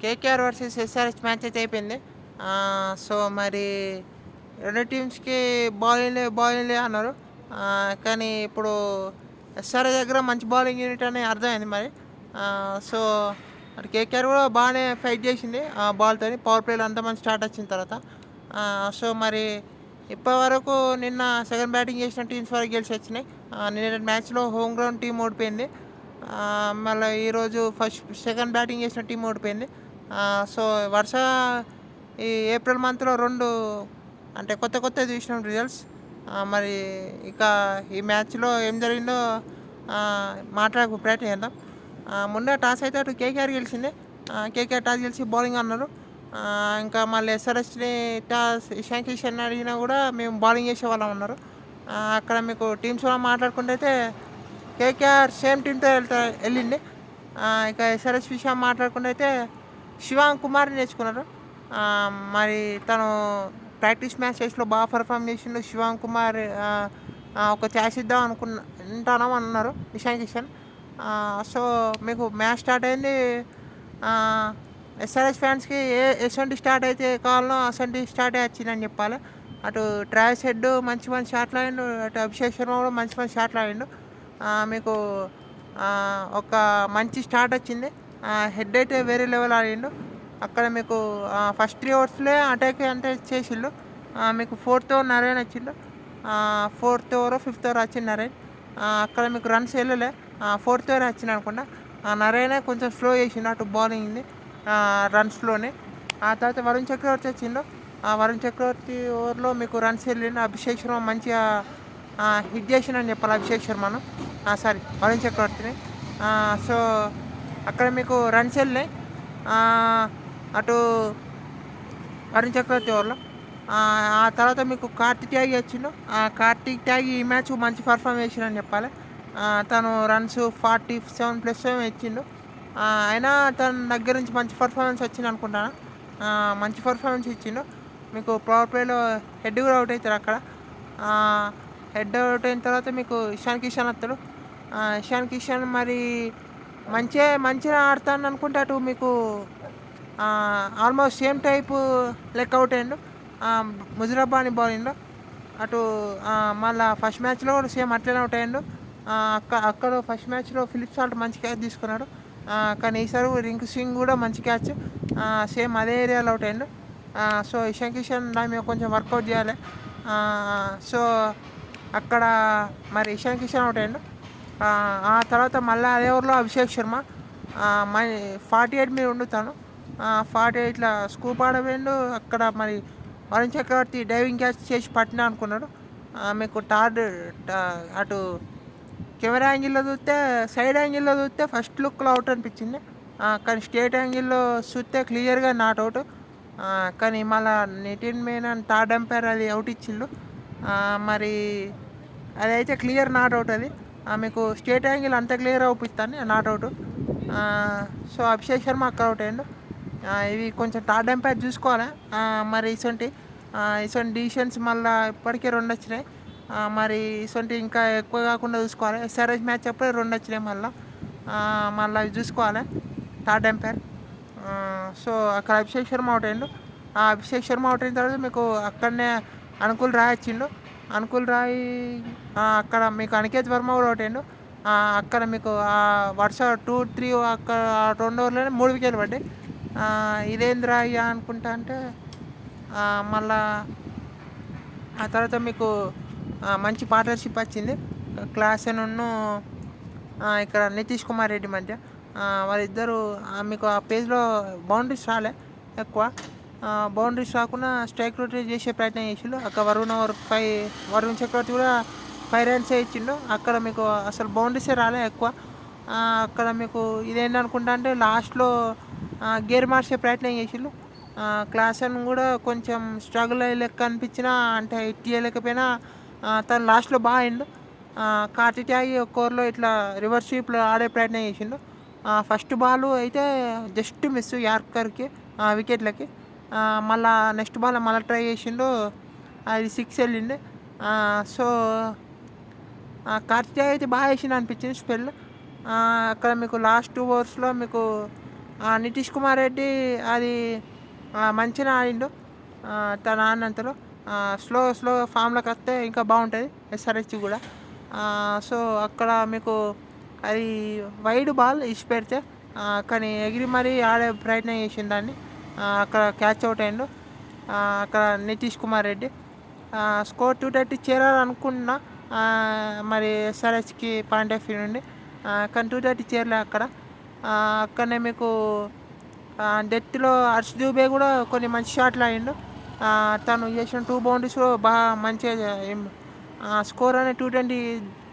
KKR versus SRH match అయితే అయిపోయింది. So, మరి 2 టీమ్స్‌కి బౌలింగ్‌లే అన్నారు. కానీ ఇప్పుడు ఎస్ఆర్హెచ్ దగ్గర మంచి బౌలింగ్ యూనిట్ అని అర్థమైంది మరి. సో, మరి కేకేఆర్ కూడా బాగానే ఫైట్ చేసింది బాల్‌తోని. పవర్ ప్లేలో అంత మంచి స్టార్ట్ వచ్చిన తర్వాత. సో, మరి ఇప్పటివరకు నిన్న సెకండ్ బ్యాటింగ్ చేసిన టీమ్స్ వరకు గెలిచి వచ్చినాయి. నిన్నటి మ్యాచ్‌లో హోమ్ గ్రౌండ్ టీం ఓడిపోయింది. మళ్ళీ ఈరోజు సెకండ్ బ్యాటింగ్ చేసిన టీం ఓడిపోయింది. సో, వరుసగా ఈ ఏప్రిల్ మంత్లో 2 అంటే కొత్తవి చూసినాం రిజల్ట్స్. మరి ఇక ఈ మ్యాచ్లో ఏం జరిగిందో మాట్లాడకు ప్రయత్నం చేద్దాం. ముందే టాస్ అయితే అటు కేకేఆర్ గెలిచింది. కేకేఆర్ టాస్ గెలిచి బౌలింగ్ అన్నారు. ఇంకా మళ్ళీ ఎస్ఆర్హెచ్ని ఇషాన్ కిషన్ అడిగినా కూడా మేము బౌలింగ్ చేసేవాళ్ళం అన్నారు. అక్కడ మీకు టీమ్స్ కూడా మాట్లాడుకుంటే అయితే కేకేఆర్ సేమ్ టీంతో వెళ్ళింది. ఇక ఎస్ఆర్హెచ్ విషయం మాట్లాడుకుంటే అయితే శివాంగ్ కుమార్ని నేర్చుకున్నారు. మరి తను ప్రాక్టీస్ మ్యాచెస్లో బాగా పర్ఫామ్ చేసిండు. శివాంగ్ కుమార్ ఒక ఛాన్స్ ఇద్దాం అనుకుంటాం అన్నారు ఇషాన్ కిషన్. సో, మీకు మ్యాచ్ స్టార్ట్ అయింది. ఎస్ఆర్హెచ్ ఫ్యాన్స్కి ఎటువంటి స్టార్ట్ అయితే కావాలనో అసంటి స్టార్ట్ వచ్చిందని చెప్పాలి. అటు ట్రావిస్ హెడ్ మంచి షాట్లు ఆడిండు. అటు అభిషేక్ శర్మ కూడా మంచి షాట్లు ఆడిండు. మీకు ఒక మంచి స్టార్ట్ వచ్చింది. హెడ్ అయితే వేరే లెవెల్ ఆడిండు. అక్కడ మీకు ఫస్ట్ 3 ఓవర్స్లో అటాక్ అంటే చేసిండు. మీకు 4th ఓవర్ నరేన్ వచ్చిండు. 4th ఓవర్ 5th ఓవర్ వచ్చింది నరేన్. అక్కడ మీకు రన్స్ వెళ్ళలే. 4th ఓవర్ వచ్చింది అనుకుంటా. నరేనే కొంచెం స్లో చేసిండు అటు బౌలింగ్ని రన్స్లోనే. ఆ తర్వాత వరుణ్ చక్రవర్తి వచ్చిండు. వరుణ్ చక్రవర్తి ఓవర్లో మీకు రన్స్ వెళ్ళిండు. అభిషేక్ శర్మ మంచిగా హిట్ చేసిండని చెప్పాలి అభిషేక్ శర్మను. వరుణ్ చక్రవర్తిని. సో, అక్కడ మీకు రన్స్ వెళ్ళినాయి అటు వరుణ్ చక్రవర్తి ఓవర్లో. ఆ తర్వాత మీకు కార్తిక్ త్యాగి వచ్చిండు. కార్తిక్ త్యాగి ఈ మ్యాచ్ మంచి పర్ఫామ్ చేసిండని చెప్పాలి. తను రన్స్ 47+ ఇచ్చిండు. అయినా తన దగ్గర నుంచి మంచి పర్ఫార్మెన్స్ వచ్చింది అనుకుంటాను. మంచి పర్ఫార్మెన్స్ ఇచ్చిండు. మీకు పవర్ ప్లేలో హెడ్ కూడా అవుట్ అవుతారు అక్కడ. హెడ్ అవుట్ అయిన తర్వాత మీకు ఇషాన్ కిషన్ వస్తాడు. ఇషాన్ కిషన్ మరి మంచిగా ఆడతాను అనుకుంటే అటు మీకు ఆల్మోస్ట్ సేమ్ టైపు లెక్క అవుట్ అయ్యిండు. ముజిరాబాని బౌలింగ్లో అటు మళ్ళీ ఫస్ట్ మ్యాచ్లో కూడా సేమ్ అట్లనే అవుట్ అయ్యిండు. అక్కడ ఫస్ట్ మ్యాచ్లో ఫిలిప్ సాల్ట్ మంచి క్యాచ్ తీసుకున్నాడు. కానీ ఈసారి రింకు సింగ్ కూడా మంచి క్యాచ్ సేమ్ అదే ఏరియాలో అవుట్ అయ్యిండు. సో, ఇషాన్ కిషన్ దాని మీద కొంచెం వర్కౌట్ చేయాలి. సో, అక్కడ మరి ఇషాన్ కిషన్ అవుట్ అయ్యిండు. ఆ తర్వాత మళ్ళీ అదే ఓవర్లో అభిషేక్ శర్మ 48 మీద ఉండుతాను. 48 స్కూప్ ఆడవేండు. అక్కడ మరి వరుణ్ చక్రవర్తి డైవింగ్ క్యాచ్ చేసి పట్టినా అనుకున్నాడు. మీకు అటు కెమెరా యాంగిల్లో చూస్తే సైడ్ యాంగిల్లో చూస్తే ఫస్ట్ లుక్లో అవుట్ అనిపించింది. కానీ స్ట్రేట్ యాంగిల్లో చూస్తే క్లియర్గా నాట్ అవుట్. కానీ మళ్ళీ నితిన్ మేనన్ థర్డ్ అంపైర్ అది అవుట్ ఇచ్చిండు. మరి అదైతే క్లియర్ నాట్ అవుట్ అది. మీకు స్ట్రేట్ యాంగిల్ అంత క్లియర్ అవుపిస్తాను not out. So, Abhishek Sharma అక్కడ అవుట్ అయ్యిండు. ఇవి కొంచెం థర్డ్ అంపైర్ చూసుకోవాలి. మరి ఇటువంటి డిసిషన్స్ మళ్ళీ ఇప్పటికే 2 వచ్చినాయి. మరి ఇటువంటి ఇంకా ఎక్కువ కాకుండా చూసుకోవాలి. ఎస్ఆర్హెచ్ మ్యాచ్ అప్పుడే 2 వచ్చినాయి మళ్ళీ అవి చూసుకోవాలి థర్డ్ అంపైర్. సో, అక్కడ అభిషేక్ శర్మ అవుట్ అయ్యిండు. అభిషేక్ శర్మ అవుట్ అయిన తర్వాత మీకు అక్కడనే అనుకుల్ రాయ్ వచ్చిండు. అనుకుల్ రాయ్ అక్కడ మీకు అనికేత్ వర్మ కూడా అవుట్ అయ్యిండు. అక్కడ మీకు వరుస 2-3 అక్కడ 2 ఓవర్లోనే 3 వికెట్లు పడ్డాయి. ఇదేంద్రా అయ్యా అనుకుంటా అంటే మళ్ళా ఆ తర్వాత మీకు మంచి పార్ట్నర్షిప్ వచ్చింది క్లాసెన్ను ఇక్కడ నితీష్ కుమార్ రెడ్డి మధ్య. వాళ్ళిద్దరూ మీకు ఆ పేజ్లో బౌండరీస్ రాలే ఎక్కువ. బౌండరీస్ రాకుండా స్ట్రైక్ రొటేట్ చేసే ప్రయత్నం చేసిండు. అక్కడ వరుణ్ చక్రవర్తి కూడా 5 runs ఇచ్చిండు. అక్కడ మీకు అసలు బౌండరీసే రాలే ఎక్కువ. అక్కడ మీకు ఇదేంటనుకుంటా అంటే లాస్ట్లో గేర్ మార్చే ప్రయత్నం చేసిండు. క్లాసెన్ కూడా కొంచెం స్ట్రగుల్ అయ్యే లెక్క అనిపించినా అంటే ఇయ్యలేకపోయినా తను లాస్ట్లో బాగా ఆడిండు. కార్తిక్ త్యాగి ఒక ఓవర్లో ఇట్లా రివర్స్ స్వీప్లో ఆడే ప్రయత్నం చేసిండు. ఫస్ట్ బాల్ అయితే జస్ట్ మిస్ యార్కర్కి వికెట్లకి. మళ్ళీ నెక్స్ట్ బాల్ మళ్ళీ ట్రై చేసిండు. అది 6 వెళ్ళింది. సో, కార్తిక్ త్యాగి అయితే బాగా వేసిండు అనిపించింది స్పెల్. అక్కడ మీకు లాస్ట్ 2 ఓవర్స్లో మీకు నితీష్ కుమార్ రెడ్డి అది మంచిగా ఆడిండు. తను ఆడినంతలో స్లో ఫామ్లోకి వస్తే ఇంకా బాగుంటుంది ఎస్ఆర్హెచ్ కూడా. సో అక్కడ మీకు అది వైడ్ బాల్ ఇచ్చి పెడితే కానీ ఎగిరి మరీ ఆడే ప్రయత్నం చేసిండు దాన్ని. అక్కడ క్యాచ్ అవుట్ అయిండు అక్కడ నితీష్ కుమార్ రెడ్డి. స్కోర్ 230 చేరాలనుకున్నా మరి ఎస్ఆర్హెచ్కి పాయింట్ ఆఫ్ వ్యూ నుండి. కానీ 230 చేరలే అక్కడ. అక్కడనే మీకు డెత్లో హర్ష్ దూబే కూడా కొన్ని మంచి షాట్లు ఆడిండు. తను చేసిన 2 బౌండరీస్ బాగా మంచిగా స్కోర్ అనేది 220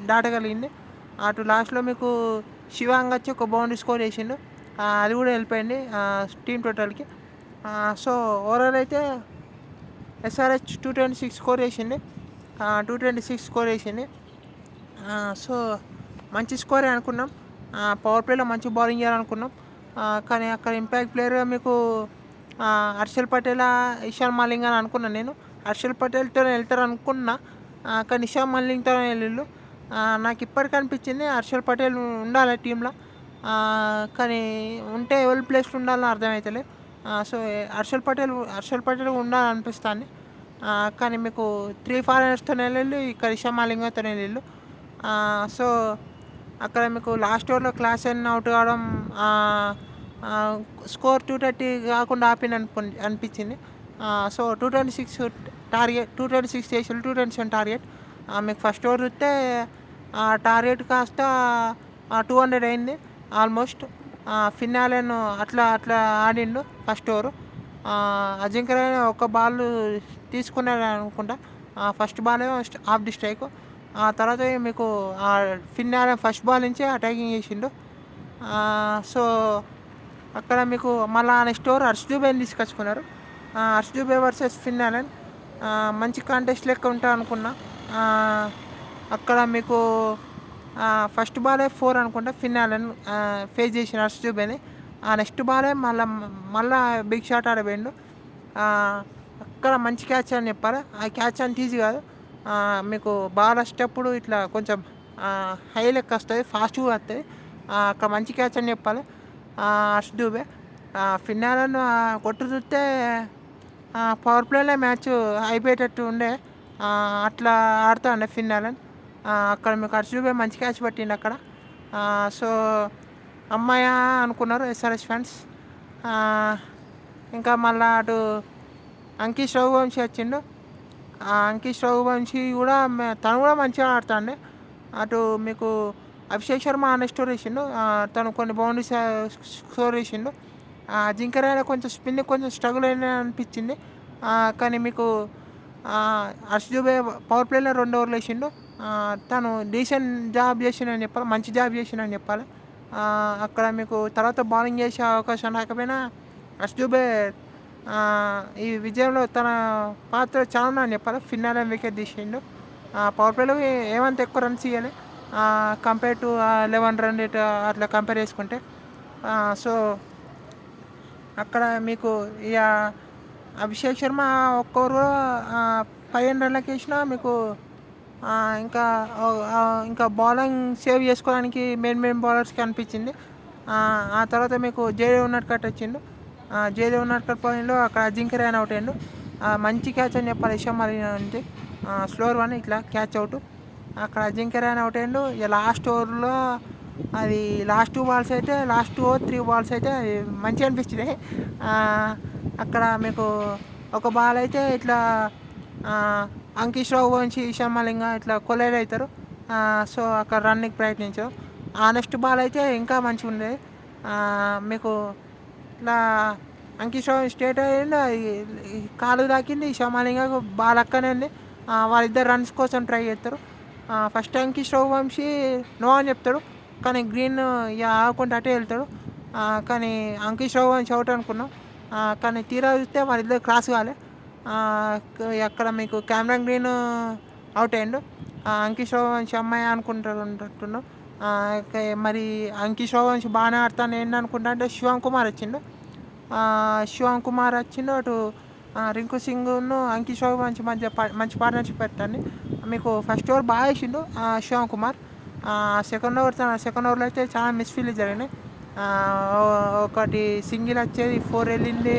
దాటగలిగింది. అటు లాస్ట్లో మీకు శివాంగ్ వచ్చి ఒక బౌండరీ స్కోర్ చేసిండు. అది కూడా వెళ్ళిపోయింది టీం టోటల్కి. సో ఓవరాల్ అయితే ఎస్ఆర్హెచ్ 226 స్కోర్ చేసింది. 226 స్కోర్ చేసింది. సో మంచి స్కోరే అనుకున్నాం. పవర్ ప్లేలో మంచి బౌలింగ్ చేయాలనుకున్నాం. కానీ అక్కడ ఇంపాక్ట్ ప్లేయర్ మీకు హర్షల్ పటేల్, ఇషాన్ మలింగ్ అని అనుకున్నాను నేను. హర్షల్ పటేల్తో వెళ్తారు అనుకున్నా కానీ ఇషాన్ మలింగ్తో వెళ్ళిళ్ళు. నాకు ఇప్పటికీ అనిపించింది హర్షల్ పటేల్ ఉండాలి టీంలో. కానీ ఉంటే ఎవరి ప్లేస్లో ఉండాలని అర్థమవుతలే. సో హర్షల్ పటేల్ ఉండాలనిపిస్తుంది. కానీ మీకు 3 ఫారినర్స్తో వెళ్ళిళ్ళు, ఇక్కడ ఇషాన్ మలింగ్తో వెళ్ళిళ్ళు. సో అక్కడ మీకు లాస్ట్ ఓవర్లో క్లాస్ అవుట్ కావడం స్కోర్ 230 కాకుండా అనిపించింది. సో 226 చేసి 227 టార్గెట్. మీకు ఫస్ట్ ఓవర్ చూస్తే టార్గెట్ కాస్త 200 అయింది ఆల్మోస్ట్. ఫినాలెన్ అట్లా ఆడిండు ఫస్ట్ ఓవర్. అజింక్య ఒక బాల్ తీసుకున్నాడు అనుకుంటా. First ball of the strike. ఆ తర్వాత మీకు ఫినాలెన్ ఫస్ట్ బాల్ నుంచే అటాకింగ్ చేసిండు. సో అక్కడ మీకు మళ్ళీ నెక్స్ట్ ఓవర్ హర్ష్ దూబేని తీసుకొచ్చుకున్నారు. హర్ష్ దూబే వర్సెస్ ఫినాలెన్ మంచి కాంటెస్ట్ లెక్క ఉంటా అనుకున్నా. అక్కడ మీకు ఫస్ట్ బాలే 4 అనుకుంటా ఫినాలెన్ ఫేస్ చేసిన హర్ష్ దూబేని. నెక్స్ట్ బాలే మళ్ళా బిగ్ షాట్ ఆడబోయిండు. అక్కడ మంచి క్యాచ్ అని చెప్పాలి. ఆ క్యాచ్ అంత ఈజీ కాదు. మీకు బాల్ వచ్చేటప్పుడు ఇట్లా కొంచెం హై లెక్క వస్తుంది, ఫాస్ట్గా వస్తుంది. అక్కడ మంచి క్యాచ్ అని చెప్పాలి హర్ష్ దూబే. ఫినాలెన్ కొట్టు చూస్తే పవర్ ప్లేలో మ్యాచ్ అయిపోయేటట్టు ఉండే. అట్లా ఆడుతూ ఉండే ఫినాలెన్. అక్కడ మీకు హర్ష్ దూబే మంచి క్యాచ్ పట్టిండు అక్కడ. సో అమ్మాయ అనుకున్నారు ఎస్ఆర్హెచ్ ఫ్యాన్స్. ఇంకా మళ్ళీ అటు అంకిష్ రఘువంశీ వచ్చిండు. అంకిష్ రఘువంశీ కూడా తను కూడా మంచిగా ఆడుతాండే. అటు మీకు అభిషేక్ శర్మ స్టోర్ వేసిండు. తను కొన్ని బౌండరీస్ స్కోర్ చేసిండు. జింకరైనా కొంచెం స్పిన్ కొంచెం స్ట్రగుల్ అయినా అనిపించింది. కానీ మీకు హర్ష్ దూబే పవర్ ప్లేలో 2 ఓవర్లు వేసిండు. తను డీసెంట్ జాబ్ చేసిండని చెప్పాలి, మంచి జాబ్ చేసిండని చెప్పాలి. అక్కడ మీకు తర్వాత బౌలింగ్ చేసే అవకాశం రాకపోయినా హర్ష్ దూబే ఈ విజయంలో తన పాత్ర చాలా అని చెప్పాలి. ఫినాలెన్ వికెట్ తీసిండు. పవర్ ప్లేలో ఏమంత ఎక్కువ రన్స్ ఇవ్వాలి కంపేర్ టు 11 రన్ రేట్ అట్లా కంపేర్ చేసుకుంటే. సో అక్కడ మీకు ఇక అభిషేక్ శర్మ ఒక్క ఓవర్ 15 రన్లకు వేసినా మీకు ఇంకా బౌలింగ్ సేవ్ చేసుకోవడానికి మెయిన్ బౌలర్స్కి అనిపించింది. ఆ తర్వాత మీకు జయదేవ్ ఉన్నట్కట్ వచ్చిండు. జయదేవ్ ఉన్నట్కట్ పోయిండు. అక్కడ అజింక్య రహానే అవుట్ అయ్యిండు. మంచి క్యాచ్ అని చెప్పాలి ఇషాన్ మలింగ్ అంటే. స్లోర్ వన్ ఇట్లా క్యాచ్ అవుట్. అక్కడ అజింక్య రహానే అవుట్ అయ్యిండు. ఇక లాస్ట్ ఓవర్లో అది లాస్ట్ 2 బాల్స్ అయితే లాస్ట్ 2 or 3 బాల్స్ అయితే మంచిగా అనిపించినాయి. అక్కడ మీకు ఒక బాల్ అయితే ఇట్లా అంకిష్ రఘువంశీ, ఇషాన్ మలింగ ఇట్లా కొలైడ్ అవుతారు. సో అక్కడ రన్నింగ్ ప్రయత్నించారు. నెక్స్ట్ బాల్ అయితే ఇంకా మంచిగా ఉండేది. మీకు ఇట్లా అంకిష్ రఘువంశీ స్ట్రేట్ అయ్యిండు. కాలు తాకింది. ఇషాన్ మలింగ బాల్ అక్కనే ఉంది. వాళ్ళిద్దరు రన్స్ కోసం ట్రై చేస్తారు. ఫస్ట్ అంకిష్ రఘువంశీ నో అని చెప్తాడు. కానీ గ్రీన్ ఇక ఆగకుండా అటే వెళ్తాడు. కానీ అంకిష్ రఘువంశీ అవుట్ అనుకున్నాం. కానీ తీరా చూస్తే వాళ్ళిద్దరు క్రాస్ కాలే. అక్కడ మీకు కెమెరాన్ గ్రీన్ అవుట్ అయ్యిండు. అంకిష్ రఘువంశీ అమ్మాయి అనుకుంటున్నాం. మరి అంకిష్ రఘువంశీ బాగానే ఆడతాను ఏంటి అనుకుంటా అంటే శివం కుమార్ వచ్చిండు. అటు రింకు సింగ్ను అంకిష్ రఘువంశీ మధ్య మంచి పార్ట్నర్షిప్ పెట్టండి. మీకు ఫస్ట్ ఓవర్ బాగా వేసిండు శివం కుమార్. సెకండ్ ఓవర్లో అయితే చాలా మిస్ఫీల్ జరిగినాయి. ఒకటి సింగిల్ వచ్చేది 4 వెళ్ళింది.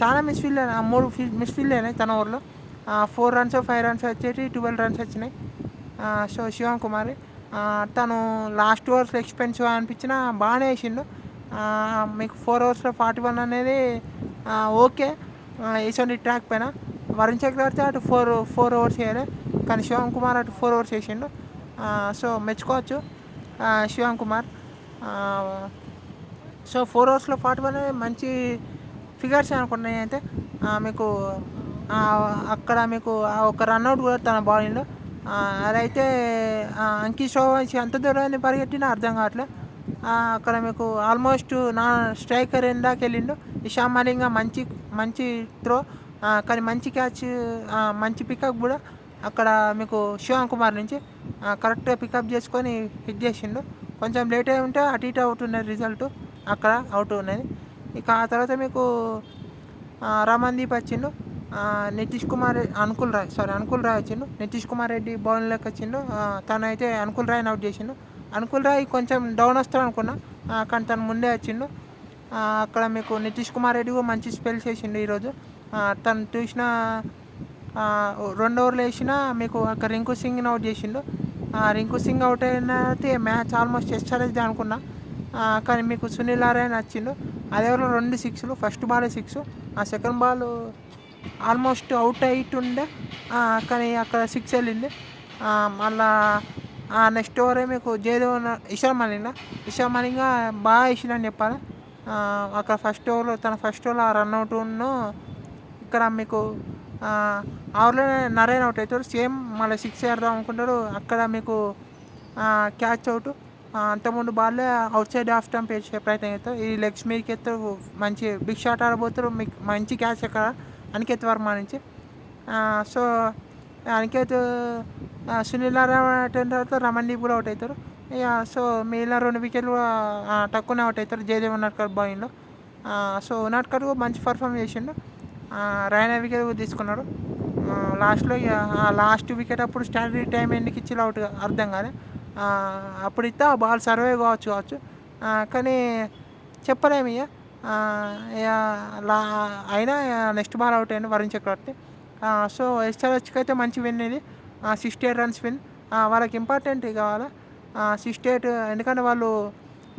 చాలా మిస్ఫీల్డ్ అయినాయి, 3 మిస్ఫీల్డ్ అయినాయి తన ఓవర్లో. 4 రన్స్ 5 రన్స్ వచ్చేటి 12 రన్స్ వచ్చినాయి. సో శివం కుమార్ తను లాస్ట్ ఓవర్స్లో ఎక్స్పెన్సివ్ అనిపించినా బాగానే వేసిండు. మీకు 4 ఓవర్స్లో 41 అనేది ఓకే వేసండి ట్రాక్ పైన. వరుణ్ చక్రవర్తి అటు 4 ఓవర్స్ వేయాలి, కానీ శివం కుమార్ అటు 4 ఓవర్స్ వేసిండు. సో మెచ్చుకోవచ్చు శివం కుమార్. సో 4 ఓవర్స్లో 41 మంచి ఫిగర్స్ అనుకున్నాయి. అయితే మీకు అక్కడ మీకు ఒక రన్అట్ కూడా తన బౌలింగ్లో. అదైతే అంకిత్ శోభన్ ఎంత దూరాన్ని పరిగెట్టినా అర్థం కావట్లేదు. అక్కడ మీకు ఆల్మోస్ట్ నా స్ట్రైకర్ ఎందాక వెళ్ళిండు. ఇషాన్ మలింగా మంచి మంచి త్రో, కానీ మంచి క్యాచ్, మంచి పికప్ కూడా అక్కడ మీకు శివం కుమార్ నుంచి కరెక్ట్గా పికప్ చేసుకొని హిట్ చేసిండు. కొంచెం లేట్ అయి ఉంటే అటు ఇటు అవుట్ ఉన్నది రిజల్ట్, అక్కడ అవుట్ ఉన్నది. ఇక ఆ తర్వాత మీకు రమన్దీప్ వచ్చిండు. నితీష్ కుమార్ అనుకుల్ రాయ్ వచ్చిండు. నితీష్ కుమార్ రెడ్డి బౌలింగ్లోకి వచ్చిండు. తను అయితే అనుకుల్ రాయ్ని అవుట్ చేసిండు. అనుకుల్ రాయ్ కొంచెం డౌన్ వస్తాడు అనుకున్నా, కానీ తను ముందే వచ్చిండు. అక్కడ మీకు నితీష్ కుమార్ రెడ్డి కూడా మంచి స్పెల్స్ వేసిండు ఈరోజు. తను చూసిన 2 ఓవర్లు వేసినా మీకు అక్కడ రింకు సింగ్ని అవుట్ చేసిండు. రింకు సింగ్ అవుట్ అయినైతే మ్యాచ్ ఆల్మోస్ట్ ఎస్ఆర్ఎస్ది అనుకున్నా, కానీ మీకు సునీల్ నారాయణ వచ్చిండు. అదే ఓవర్లో 2 సిక్స్లు, first ball 6, second ball almost out అయితుండే, కానీ అక్కడ 6 వెళ్ళింది. మళ్ళా నెక్స్ట్ ఓవరే మీకు జయదేవ్ ఇషాన్ మలింగా బాగా వేసిండని చెప్పాలి. అక్కడ ఫస్ట్ ఓవర్లో రన్అట్ను ఇక్కడ మీకు ఓవర్లోనే నారాయణ అవుట్ అవుతాడు. సేమ్ మళ్ళీ 6 వేద్దాం అనుకుంటాడు, అక్కడ మీకు క్యాచ్ అవుట్. అంతకుముందు బాల్లే అవుట్ సైడ్ ఆఫ్ స్టంప్ వేసే ప్రయత్నం చేస్తారు. ఈ లెగ్స్ మీదకి ఎత్తారు, మంచి బిగ్ షాట్ ఆడబోతారు. మీకు మంచి క్యాచ్ అక్కడ అనికేత్ వర్మ నుంచి. సో అనికేత్ సునీల్ నారాయణ అవుట్ అయిన తర్వాత రమన్దీప్ కూడా అవుట్ అవుతారు. ఇక సో మిగిలిన 2 వికెట్లు తక్కువనే అవుట్ అవుతారు జయదేవ్ ఉనాడ్కర్ బౌలింగ్లో. సో ఉనాడ్కర్ మంచి పర్ఫామ్ చేసిండు. రైనా వికెట్ కూడా తీసుకున్నాడు లాస్ట్లో. ఇక లాస్ట్ వికెట్ అప్పుడు స్టాండర్డ్ టైం ఎందుకు ఇచ్చి అవుట్ అర్థం కాదు. అప్పుడు ఇస్తే ఆ బాల్ సర్వే కావచ్చు, కానీ చెప్పలేము. ఇక అయినా నెక్స్ట్ బాల్ అవుట్ అయ్యింది వరుణ్ చక్రవర్తి. సో ఎస్ఆర్హెచ్కి అయితే మంచి విన్ ఇది, 68 రన్స్ విన్. వాళ్ళకి ఇంపార్టెంట్ కావాలి 68, ఎందుకంటే వాళ్ళు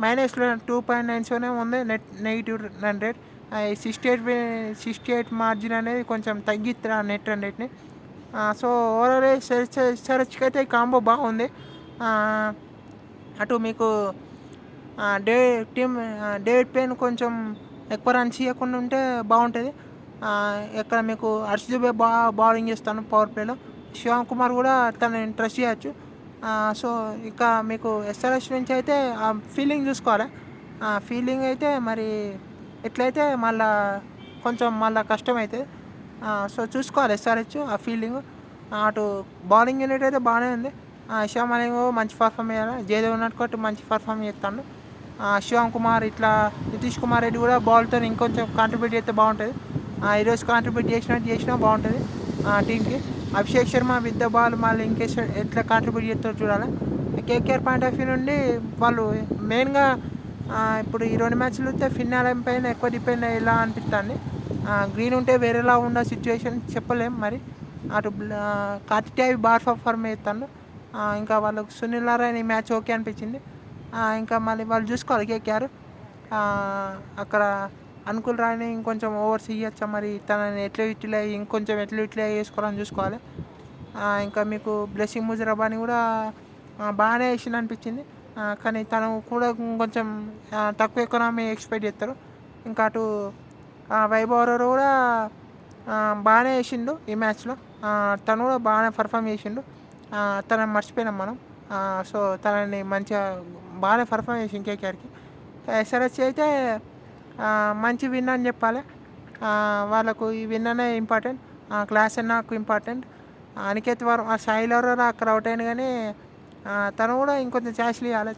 మైనస్లో 2.97 ఉంది నెగిటివ్ రన్ రేట్. 68 మార్జిన్ అనేది కొంచెం తగ్గిస్తారు ఆ నెట్ రన్ రేట్ని. సో ఓవరాల్ ఎస్ఆర్హెచ్కి అయితే ఈ కాంబో బాగుంది. అటు మీకు డేవిడ్ పేన్ కొంచెం ఎక్కువ రన్స్ ఇవ్వకుండా ఉంటే బాగుంటుంది. ఇక్కడ మీకు హర్ష్ దుబే బౌలింగ్ చేస్తాను పవర్ ప్లేలో. శివం కుమార్ కూడా తనని ట్రస్ట్ చేయొచ్చు. సో ఇక మీకు ఎస్ఆర్హెచ్ నుంచి అయితే ఆ ఫీల్డింగ్ చూసుకోవాలి. ఫీల్డింగ్ అయితే మరి ఎట్లయితే మళ్ళీ కష్టం అవుతుంది. సో చూసుకోవాలి ఎస్ఆర్హెచ్ ఆ ఫీల్డింగ్. అటు బౌలింగ్ యూనిట్ అయితే బాగానే ఉంది. ఇషాన్ మలింగ్ మంచి పర్ఫామ్ చేయాలి, జయదేవ్ ఉనాడ్కర్ మంచి పర్ఫామ్ చేస్తాడు. శివం కుమార్ ఇట్లా నితీష్ కుమార్ రెడ్డి కూడా బాల్తో ఇంకొంచెం కాంట్రిబ్యూట్ చేస్తే బాగుంటుంది. ఈరోజు కాంట్రిబ్యూట్ చేసినా బాగుంటుంది టీంకి. Abhishek Sharma with the ball మళ్ళీ ఇంకేస్ ఎట్లా కాంట్రిబ్యూట్ చేస్తారో చూడాలి. కేకేఆర్ పాయింట్ ఆఫ్ వ్యూ నుండి వాళ్ళు మెయిన్గా ఇప్పుడు ఈ 2 మ్యాచ్లు వస్తే ఫిన్నాల పైన ఎక్కువ డిపెండ్ అయ్యేలా అనిపిస్తుంది. గ్రీన్ ఉంటే వేరేలా ఉన్న సిచ్యువేషన్ చెప్పలేం. మరి అటు కార్తికేయ బార్ పర్ఫార్మ్ చేస్తాడు. ఇంకా వాళ్ళకు సునీల్ నారాయణ ఈ మ్యాచ్ ఓకే అనిపించింది. ఇంకా మళ్ళీ వాళ్ళు చూసుకోవాలి కేకేఆర్ అక్కడ అనుకుల్ రాయ్ని ఇంకొంచెం ఓవర్స్ ఇవ్వచ్చా, మరి తనని ఇంకొంచెం ఎట్లా యూటిలైజ్ చేసుకోవాలని చూసుకోవాలి. ఇంకా మీకు బ్లెస్సింగ్ ముజరాబాని కూడా బాగానే వేసింది అనిపించింది, కానీ తను కూడా కొంచెం తక్కువ ఎకనామీ ఎక్స్పెక్ట్ చేస్తారు. ఇంకా అటు వైభవ్ అరోరా కూడా బాగానే వేసిండు ఈ మ్యాచ్లో. తను కూడా బాగానే పర్ఫామ్ చేసిండు. తనని మర్చిపోయినాం మనం. సో తనని మంచిగా బాగానే పర్ఫామ్ చేసింది కేకేఆర్కి. ఎస్ఆర్హెచ్ అయితే మంచి విన్ అని చెప్పాలి. వాళ్ళకు ఈ విన్ అనే ఇంపార్టెంట్, క్లాస్ నాకు ఇంపార్టెంట్. అనికేత్ వర్మ సాయిల్ అరోరా అక్కడ అవుట్ అయింది, కానీ తను కూడా ఇంకొంచెం ఛాన్స్లు ఇవ్వాలి.